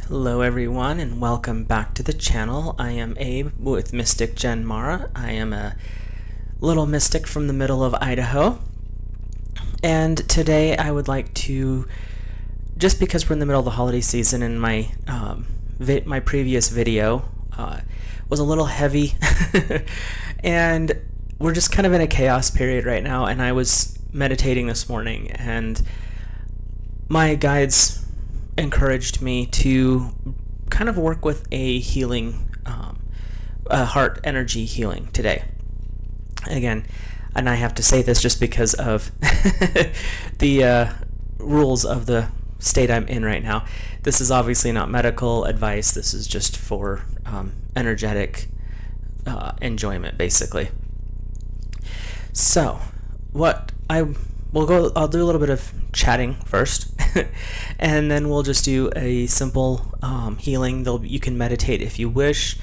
Hello everyone and welcome back to the channel. I am Abe with Mystic Gen Mara. I am a little mystic from the middle of Idaho, and today I would like to, just because we're in the middle of the holiday season and my my previous video was a little heavy and we're just kind of in a chaos period right now, and I was meditating this morning and my guides encouraged me to kind of work with a healing, heart energy healing today. Again, and I have to say this just because of the rules of the state I'm in right now. This is obviously not medical advice. This is just for energetic enjoyment, basically. So, I'll do a little bit of chatting first, and then we'll just do a simple healing. You can meditate if you wish.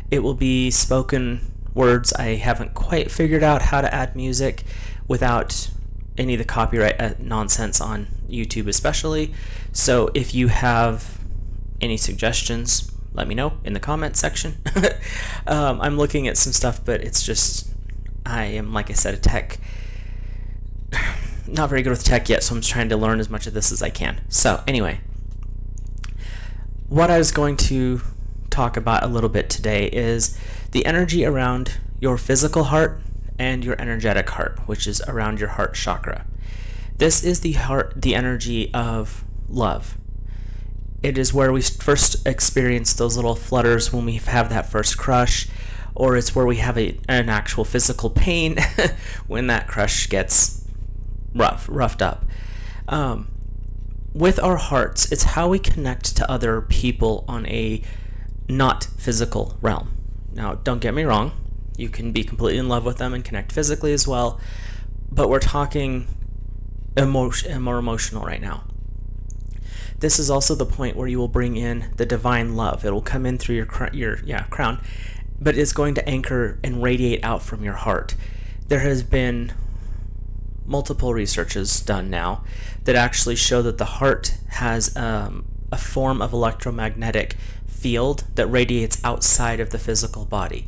It will be spoken words. I haven't quite figured out how to add music without any of the copyright nonsense on YouTube especially. So if you have any suggestions, let me know in the comment section. I'm looking at some stuff, but it's just, I am, like I said, a tech not very good with tech yet, so I'm trying to learn as much of this as I can. So anyway, what I was going to talk about a little bit today is the energy around your physical heart and your energetic heart, which is around your heart chakra. This is the energy of love. It is where we first experience those little flutters when we have that first crush, or it's where we have an actual physical pain when that crush gets roughed up. With our hearts, it's how we connect to other people on a not physical realm. Now, don't get me wrong, you can be completely in love with them and connect physically as well, but we're talking more emotional right now. This is also the point where you will bring in the divine love. It will come in through your crown, but it's going to anchor and radiate out from your heart. There has been multiple researches done now that actually show that the heart has a form of electromagnetic field that radiates outside of the physical body.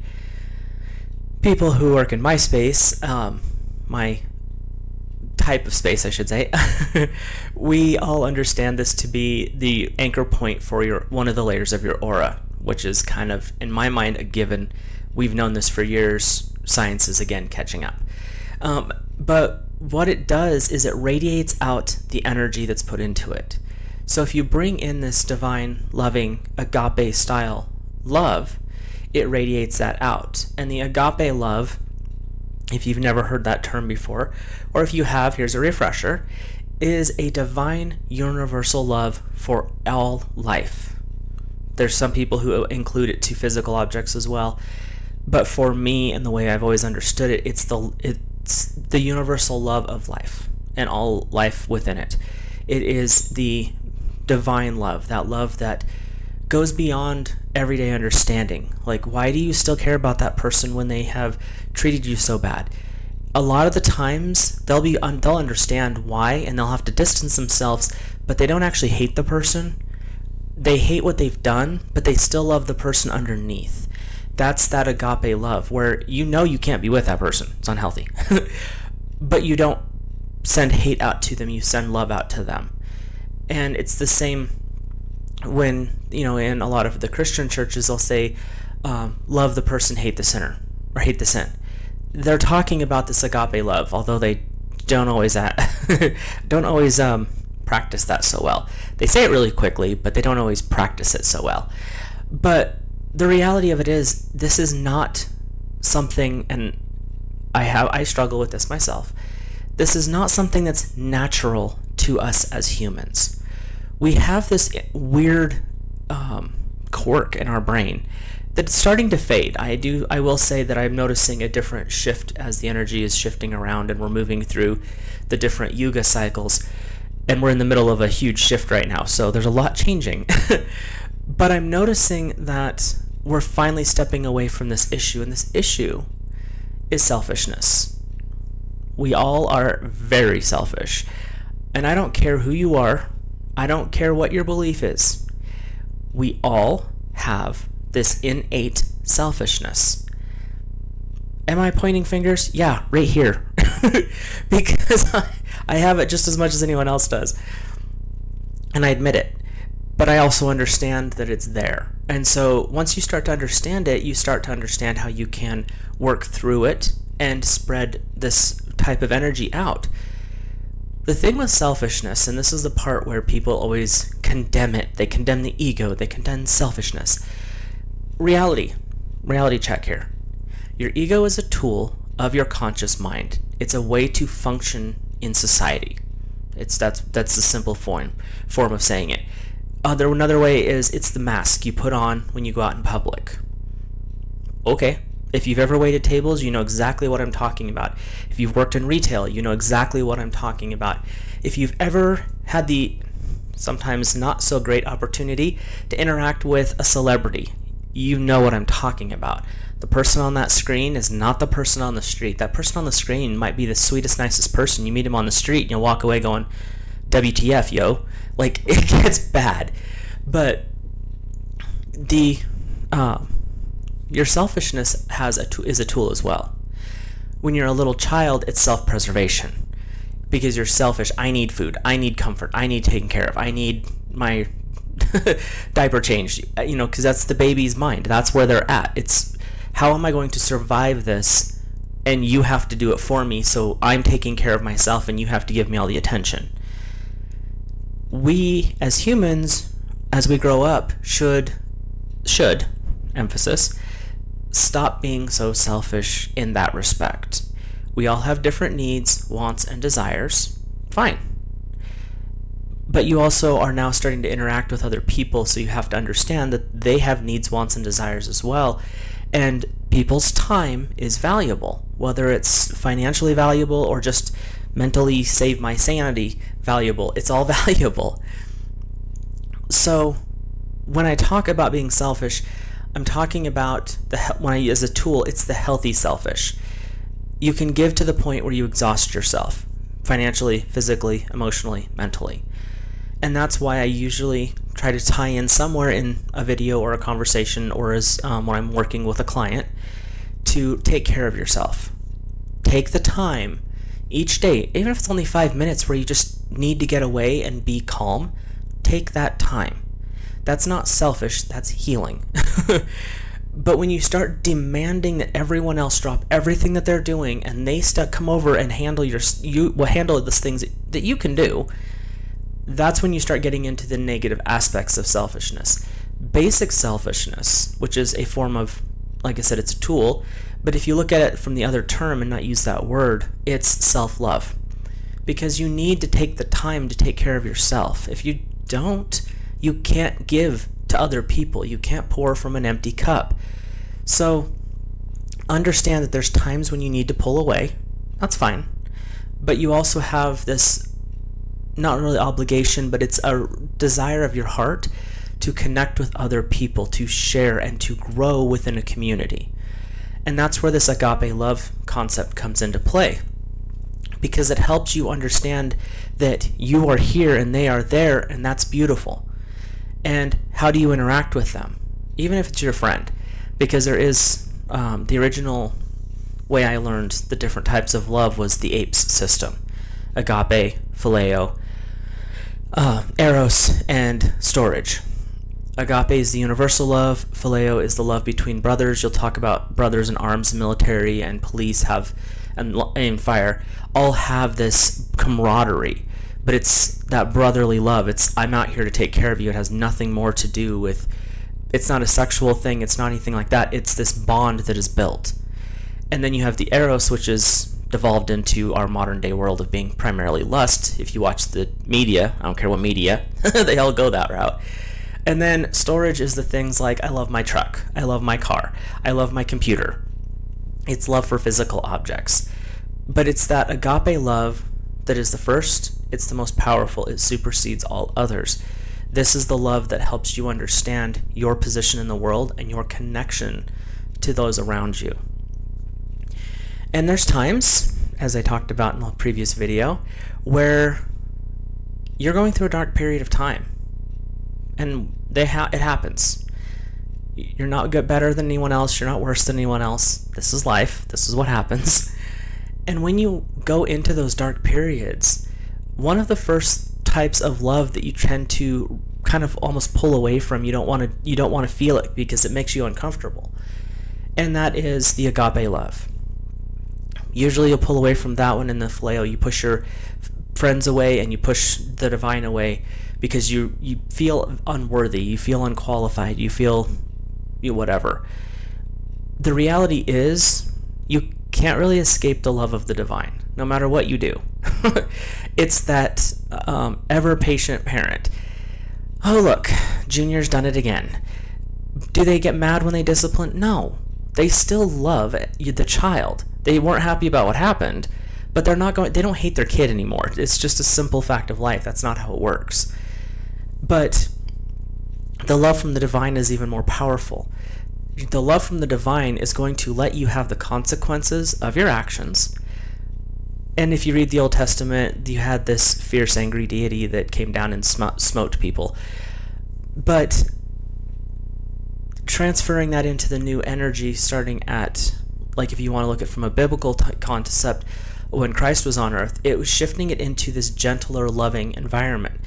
People who work in my space, my type of space I should say, we all understand this to be the anchor point for one of the layers of your aura, which is kind of, in my mind, a given. We've known this for years. Science is again catching up. But what it does is it radiates out the energy that's put into it. So if you bring in this divine, loving, agape style love, it radiates that out. And the agape love, if you've never heard that term before, or if you have, here's a refresher, is a divine universal love for all life. There's some people who include it to physical objects as well, but for me, and the way I've always understood it, it's the universal love of life and all life within it. It is the divine love that goes beyond everyday understanding. Like, why do you still care about that person when they have treated you so bad? A lot of the times they'll understand why, and they'll have to distance themselves, but they don't actually hate the person. They hate what they've done, but they still love the person underneath. That's that agape love, where you know you can't be with that person. It's unhealthy. But you don't send hate out to them, you send love out to them. And it's the same when, in a lot of the Christian churches, they'll say, love the person, hate the sinner, or hate the sin. They're talking about this agape love, although they don't always practice that so well. They say it really quickly, but they don't always practice it so well. But the reality of it is, this is not something, and I struggle with this myself, this is not something that's natural to us as humans. We have this weird quirk in our brain that's starting to fade. I will say that I'm noticing a different shift as the energy is shifting around and we're moving through the different yuga cycles, and we're in the middle of a huge shift right now, so there's a lot changing. But I'm noticing that we're finally stepping away from this issue, and this issue is selfishness. We all are very selfish, and I don't care who you are, I don't care what your belief is. We all have this innate selfishness. Am I pointing fingers? Yeah, right here. Because I have it just as much as anyone else does. And I admit it. But I also understand that it's there. And so once you start to understand it, you start to understand how you can work through it and spread this type of energy out. The thing with selfishness, and this is the part where people always condemn it, they condemn the ego, they condemn selfishness. Reality check here. Your ego is a tool of your conscious mind. It's a way to function in society. That's the simple form of saying it. Another way is it's the mask you put on when you go out in public. Okay, if you've ever waited tables, you know exactly what I'm talking about. If you've worked in retail, you know exactly what I'm talking about. If you've ever had the sometimes not so great opportunity to interact with a celebrity, you know what I'm talking about. The person on that screen is not the person on the street. That person on the screen might be the sweetest, nicest person. You meet him on the street and you'll walk away going, WTF, yo. Like, it gets bad. But your selfishness is a tool as well. When you're a little child, it's self-preservation. Because you're selfish. I need food. I need comfort. I need taken care of. I need my diaper changed. Because that's the baby's mind. That's where they're at. It's, how am I going to survive this? And you have to do it for me, so I'm taking care of myself and you have to give me all the attention. We, as humans, as we grow up, should, emphasis, stop being so selfish in that respect. We all have different needs, wants, and desires. Fine. But you also are now starting to interact with other people, so you have to understand that they have needs, wants, and desires as well. And people's time is valuable, whether it's financially valuable or just mentally save my sanity valuable. It's all valuable. So when I talk about being selfish, I'm talking about when I use a tool, it's the healthy selfish. You can give to the point where you exhaust yourself financially, physically, emotionally, mentally. And that's why I usually try to tie in somewhere in a video or a conversation or as when I'm working with a client to take care of yourself. Take the time each day, even if it's only 5 minutes where you just need to get away and be calm, take that time. That's not selfish, that's healing. But when you start demanding that everyone else drop everything that they're doing and they come over and handle handle the things that you can do, that's when you start getting into the negative aspects of selfishness. Basic selfishness, which is a form of, like I said, it's a tool, but if you look at it from the other term and not use that word, it's self-love. Because you need to take the time to take care of yourself. If you don't, you can't give to other people. You can't pour from an empty cup. So understand that there's times when you need to pull away. That's fine. But you also have this, not really obligation, but it's a desire of your heart to connect with other people, to share and to grow within a community. And that's where this agape love concept comes into play, because it helps you understand that you are here and they are there, and that's beautiful. And how do you interact with them, even if it's your friend? Because there is the original way I learned the different types of love was the APES system: agape, phileo, eros, and storage. Agape is the universal love. Phileo is the love between brothers. You'll talk about brothers in arms, military, and police and fire all have this camaraderie. But it's that brotherly love. It's, I'm out here to take care of you. It has nothing more to do with, it's not a sexual thing. It's not anything like that. It's this bond that is built. And then you have the eros, which is devolved into our modern day world of being primarily lust. If you watch the media, I don't care what media, they all go that route. And then storage is the things like, I love my truck, I love my car, I love my computer. It's love for physical objects. But it's that agape love that is the first, it's the most powerful, it supersedes all others. This is the love that helps you understand your position in the world and your connection to those around you. And there's times, as I talked about in the previous video, where you're going through a dark period of time. And It happens. You're not better than anyone else. You're not worse than anyone else. This is life. This is what happens. And when you go into those dark periods, one of the first types of love that you tend to kind of almost pull away from, you don't want to feel it because it makes you uncomfortable. And that is the agape love. Usually you'll pull away from that one in the phileo. You push your friends away and you push the divine away because you feel unworthy, you feel unqualified, you feel whatever. The reality is you can't really escape the love of the divine, no matter what you do. It's that ever-patient parent. Oh, look, Junior's done it again. Do they get mad when they discipline? No. They still love the child. They weren't happy about what happened, but they don't hate their kid anymore. It's just a simple fact of life. That's not how it works. But the love from the divine is even more powerful. The love from the divine is going to let you have the consequences of your actions. And if you read the Old Testament, you had this fierce, angry deity that came down and smote people. But transferring that into the new energy, starting at, like if you want to look at it from a biblical concept, when Christ was on earth, it was shifting it into this gentler, loving environment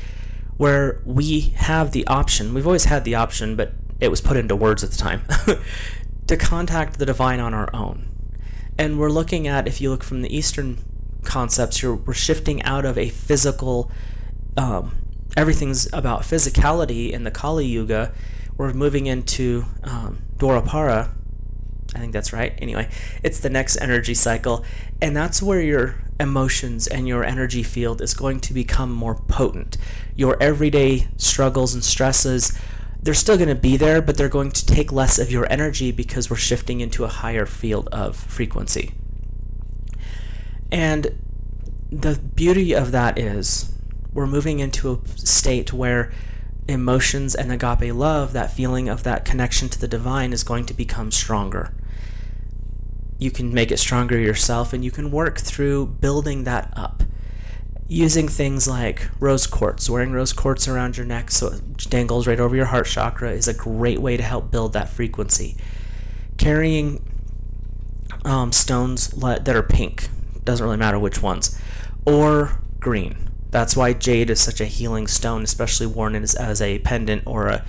where we have the option. We've always had the option, but it was put into words at the time, to contact the divine on our own. And we're looking at, if you look from the Eastern concepts, we're shifting out of a physical, everything's about physicality in the Kali Yuga. We're moving into Dwarapara. I think that's right. Anyway, it's the next energy cycle, and that's where your emotions and your energy field is going to become more potent. Your everyday struggles and stresses, they're still going to be there, but they're going to take less of your energy because we're shifting into a higher field of frequency. And the beauty of that is we're moving into a state where emotions and agape love, that feeling of that connection to the divine, is going to become stronger. You can make it stronger yourself, and you can work through building that up using things like rose quartz. Wearing rose quartz around your neck so it dangles right over your heart chakra is a great way to help build that frequency. Carrying stones that are pink, doesn't really matter which ones, or green. That's why jade is such a healing stone, especially worn as a pendant or a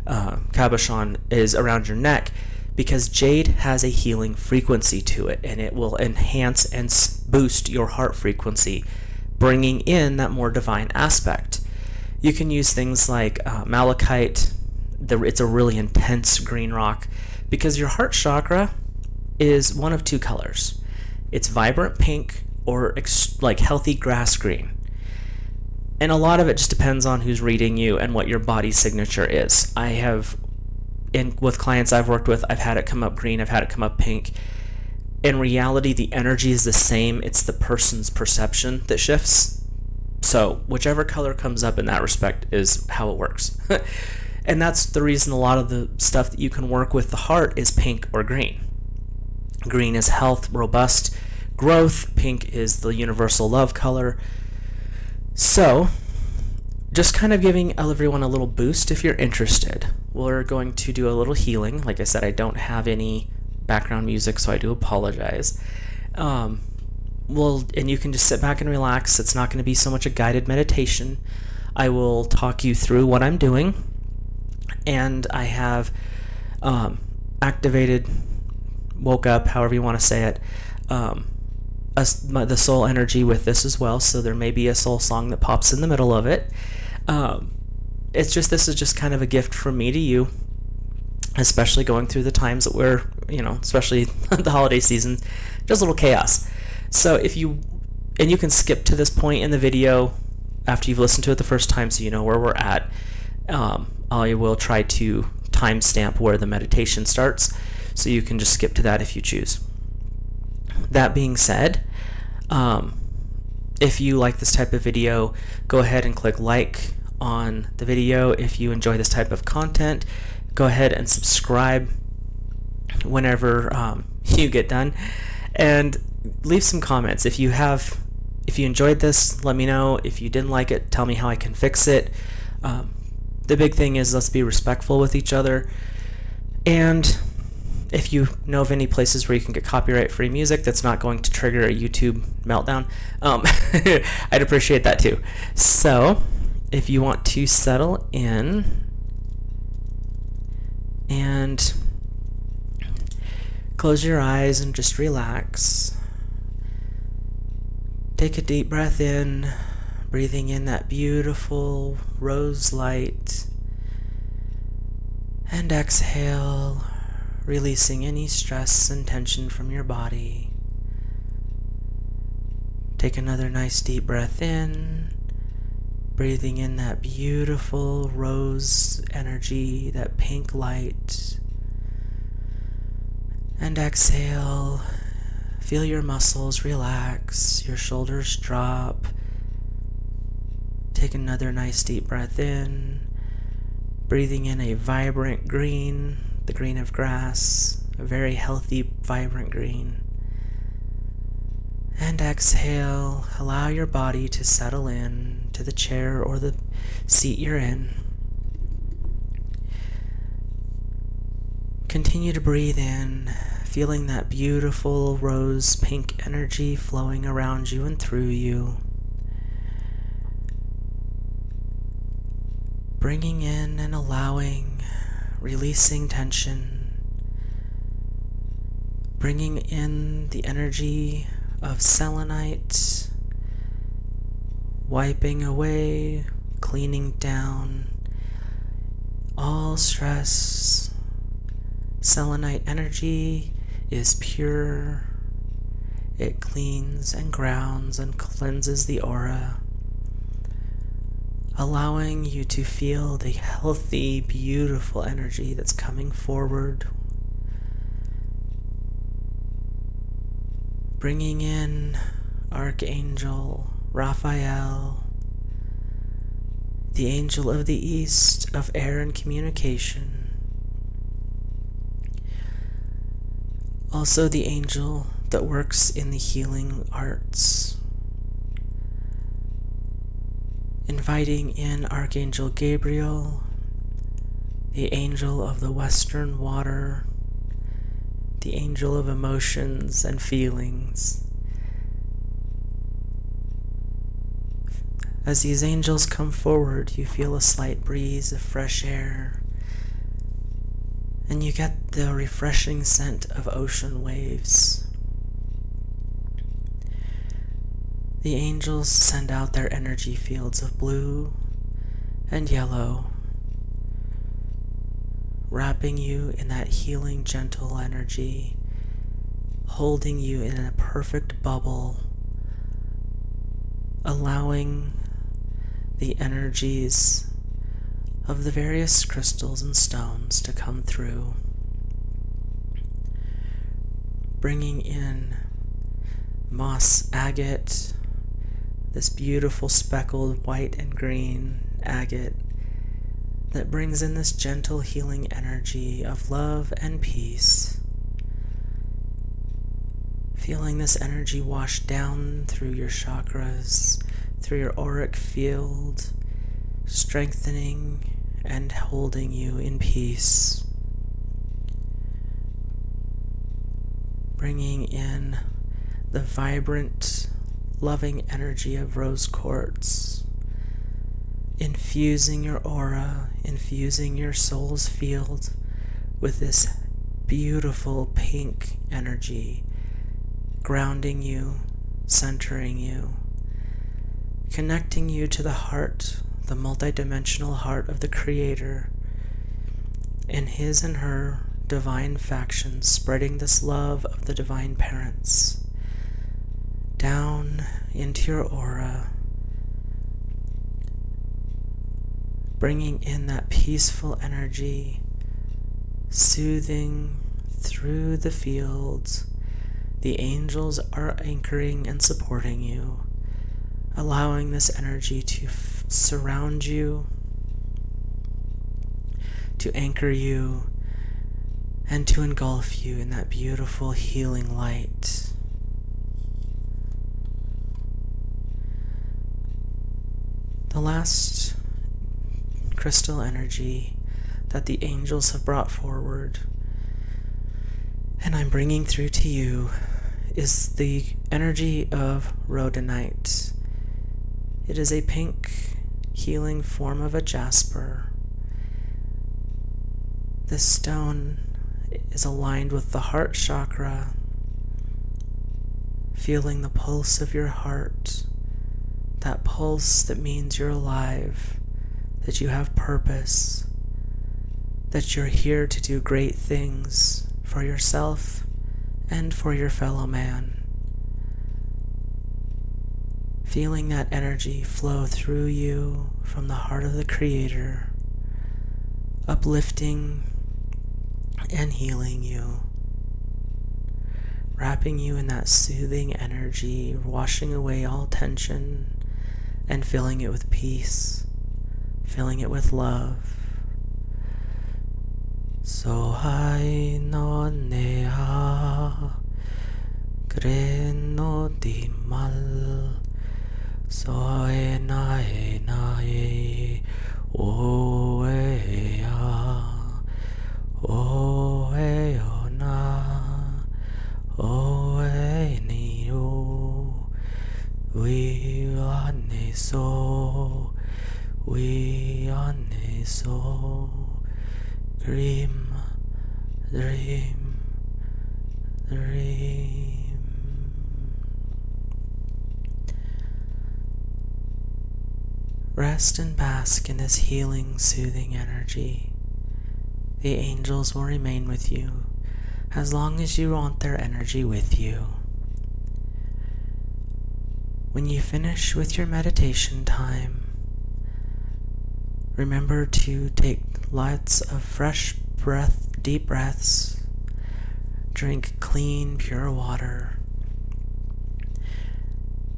cabochon is around your neck, because jade has a healing frequency to it, and it will enhance and boost your heart frequency, bringing in that more divine aspect. You can use things like malachite. It's a really intense green rock, because your heart chakra is one of two colors. It's vibrant pink or like healthy grass green. And a lot of it just depends on who's reading you and what your body signature is. With clients I've worked with, I've had it come up green, I've had it come up pink. In reality, the energy is the same. It's the person's perception that shifts. So whichever color comes up in that respect is how it works. And that's the reason a lot of the stuff that you can work with the heart is pink or green. Green is health, robust growth. Pink is the universal love color. So, just kind of giving everyone a little boost if you're interested. We're going to do a little healing. Like I said, I don't have any background music, so I do apologize. And you can just sit back and relax. It's not going to be so much a guided meditation. I will talk you through what I'm doing, and I have activated, woke up, however you want to say it, the soul energy with this as well, so there may be a soul song that pops in the middle of it. This is just kind of a gift from me to you, especially going through the times that we're, especially the holiday season, just a little chaos. So you can skip to this point in the video after you've listened to it the first time, so you know where we're at. I will try to timestamp where the meditation starts, so you can just skip to that if you choose. That being said, if you like this type of video, go ahead and click like on the video. If you enjoy this type of content, go ahead and subscribe whenever you get done, and leave some comments. If you enjoyed this, let me know. If you didn't like it, tell me how I can fix it. The big thing is, let's be respectful with each other. And if you know of any places where you can get copyright-free music that's not going to trigger a YouTube meltdown, I'd appreciate that too. So if you want to settle in and close your eyes and just relax, take a deep breath in, breathing in that beautiful rose light, and exhale, releasing any stress and tension from your body. Take another nice deep breath in, breathing in that beautiful rose energy, that pink light. And exhale, feel your muscles relax, your shoulders drop. Take another nice deep breath in, breathing in a vibrant green, the green of grass, a very healthy, vibrant green. And exhale, allow your body to settle in to the chair or the seat you're in. Continue to breathe in, feeling that beautiful rose pink energy flowing around you and through you. Bringing in and allowing, releasing tension, bringing in the energy of selenite, wiping away, cleaning down all stress. Selenite energy is pure. It cleans and grounds and cleanses the aura, allowing you to feel the healthy, beautiful energy that's coming forward. Bringing in Archangel Raphael, the angel of the East of air and communication. Also the angel that works in the healing arts. Inviting in Archangel Gabriel, the angel of the western water, the angel of emotions and feelings. As these angels come forward, you feel a slight breeze of fresh air, and you get the refreshing scent of ocean waves. The angels send out their energy fields of blue and yellow, wrapping you in that healing, gentle energy, holding you in a perfect bubble, allowing the energies of the various crystals and stones to come through, bringing in moss agate, this beautiful speckled white and green agate that brings in this gentle healing energy of love and peace. Feeling this energy wash down through your chakras, through your auric field, strengthening and holding you in peace. Bringing in the vibrant, loving energy of rose quartz, infusing your aura, infusing your soul's field with this beautiful pink energy, grounding you, centering you, connecting you to the heart, the multidimensional heart of the Creator, and his and her divine faction, spreading this love of the divine parents down into your aura, bringing in that peaceful energy, soothing through the fields. The angels are anchoring and supporting you, allowing this energy to surround you, to anchor you, and to engulf you in that beautiful healing light. The last crystal energy that the angels have brought forward, and I'm bringing through to you, is the energy of rhodonite. It is a pink healing form of a jasper. This stone is aligned with the heart chakra, feeling the pulse of your heart, that pulse that means you're alive, that you have purpose, that you're here to do great things for yourself and for your fellow man. Feeling that energy flow through you from the heart of the Creator, uplifting and healing you, wrapping you in that soothing energy, washing away all tension and filling it with peace, filling it with love. So hai no neha greno di mal, so e na e o e ya o e o na o e ni o we ane so dream, dream, dream. Rest and bask in this healing, soothing energy. The angels will remain with you as long as you want their energy with you. When you finish with your meditation time, remember to take lots of fresh breath, deep breaths, drink clean, pure water,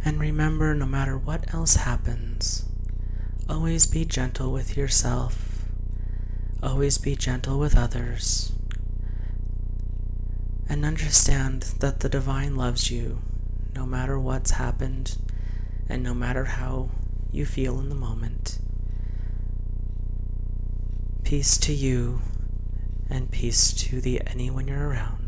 and remember, no matter what else happens, always be gentle with yourself, always be gentle with others, and understand that the divine loves you no matter what's happened and no matter how you feel in the moment. Peace to you, and peace to anyone you're around.